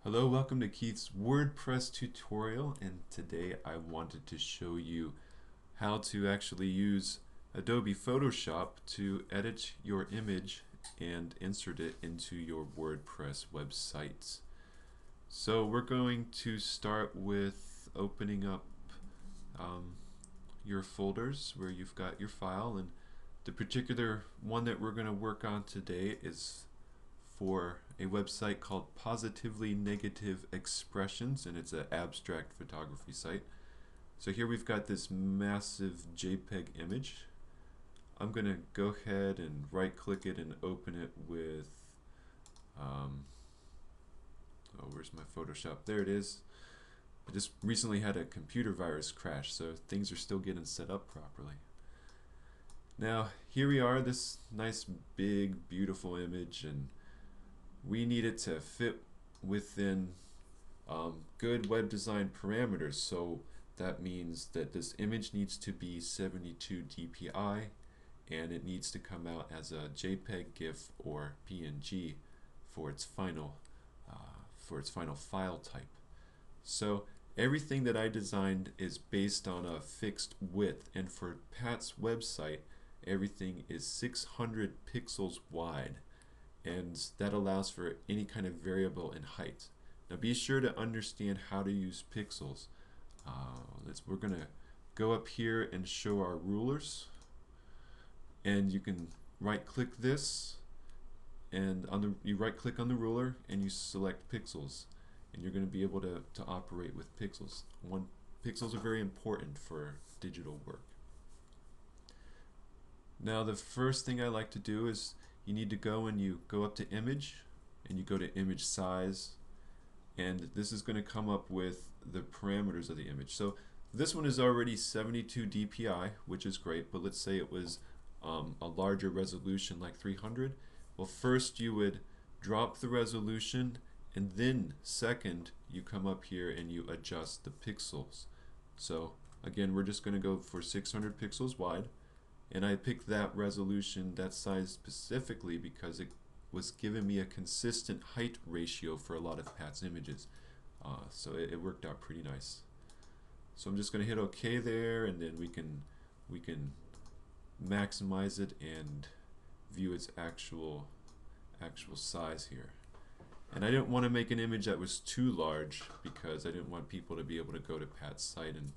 Hello, welcome to Keith's WordPress tutorial, and today I wanted to show you how to actually use Adobe Photoshop to edit your image and insert it into your WordPress website. So we're going to start with opening up your folders where you've got your file, and the particular one that we're going to work on today is for a website called Positively Negative Expressions, and it's an abstract photography site. So here we've got this massive JPEG image. I'm going to go ahead and right click it and open it with where's my Photoshop? There it is. I just recently had a computer virus crash, so things are still getting set up properly. Now here we are, this nice big beautiful image, and we need it to fit within good web design parameters. So that means that this image needs to be 72 dpi, and it needs to come out as a JPEG, GIF, or PNG for its final file type. So everything that I designed is based on a fixed width, and for Pat's website everything is 600 pixels wide, and that allows for any kind of variable in height. Now be sure to understand how to use pixels. We're going to go up here and show our rulers, and you can right click this, and you right click on the ruler and you select pixels, and you're going to be able to operate with pixels. Pixels are very important for digital work. Now the first thing I like to do is you need to go and you go up to image, and you go to image size, and this is going to come up with the parameters of the image. So this one is already 72 dpi, which is great, but let's say it was a larger resolution like 300. Well, first you would drop the resolution, and then second you come up here and you adjust the pixels. So again, we're just going to go for 600 pixels wide, and I picked that resolution, that size specifically because it was giving me a consistent height ratio for a lot of Pat's images. So it worked out pretty nice. So I'm just going to hit OK there, and then we can maximize it and view its actual size here. And I didn't want to make an image that was too large because I didn't want people to be able to go to Pat's site and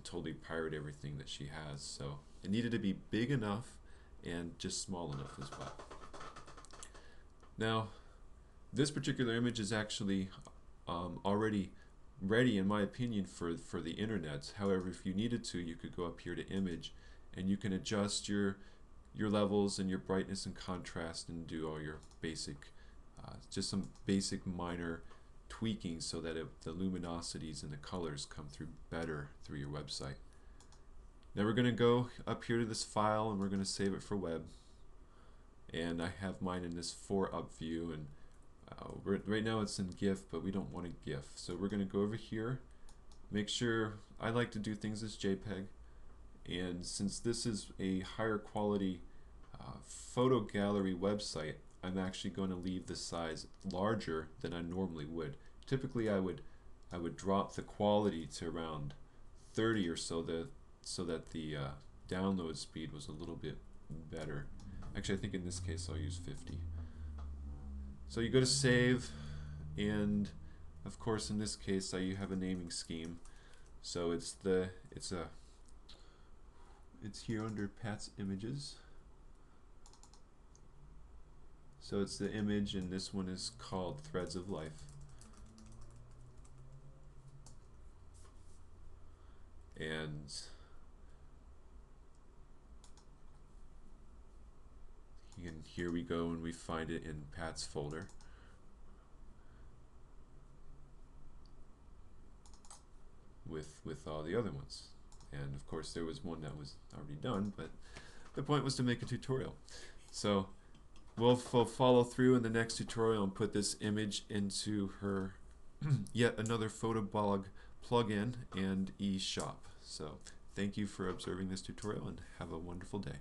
totally pirate everything that she has. So it needed to be big enough and just small enough as well. Now this particular image is actually already ready, in my opinion, for the internet. However, if you needed to, you could go up here to image, and you can adjust your levels and your brightness and contrast and do all your basic just some basic minor tweaking so that the luminosities and the colors come through better through your website. Now we're going to go up here to this file, and we're going to save it for web, and I have mine in this 4-up view, and right now it's in GIF, but we don't want a GIF, so we're going to go over here. Make sure, I like to do things as JPEG, and since this is a higher quality photo gallery website, I'm actually going to leave the size larger than I normally would. Typically I would drop the quality to around 30 or so, so that the download speed was a little bit better. Actually, I think in this case I'll use 50. So you go to save, and of course in this case you have a naming scheme. So it's here under Pat's images. So it's the image, and this one is called Threads of Life. And here we go, and we find it in Pat's folder. With all the other ones. And of course there was one that was already done, but the point was to make a tutorial. So we'll follow through in the next tutorial and put this image into her Yet Another Photoblog Plugin and eShop. So thank you for observing this tutorial, and have a wonderful day.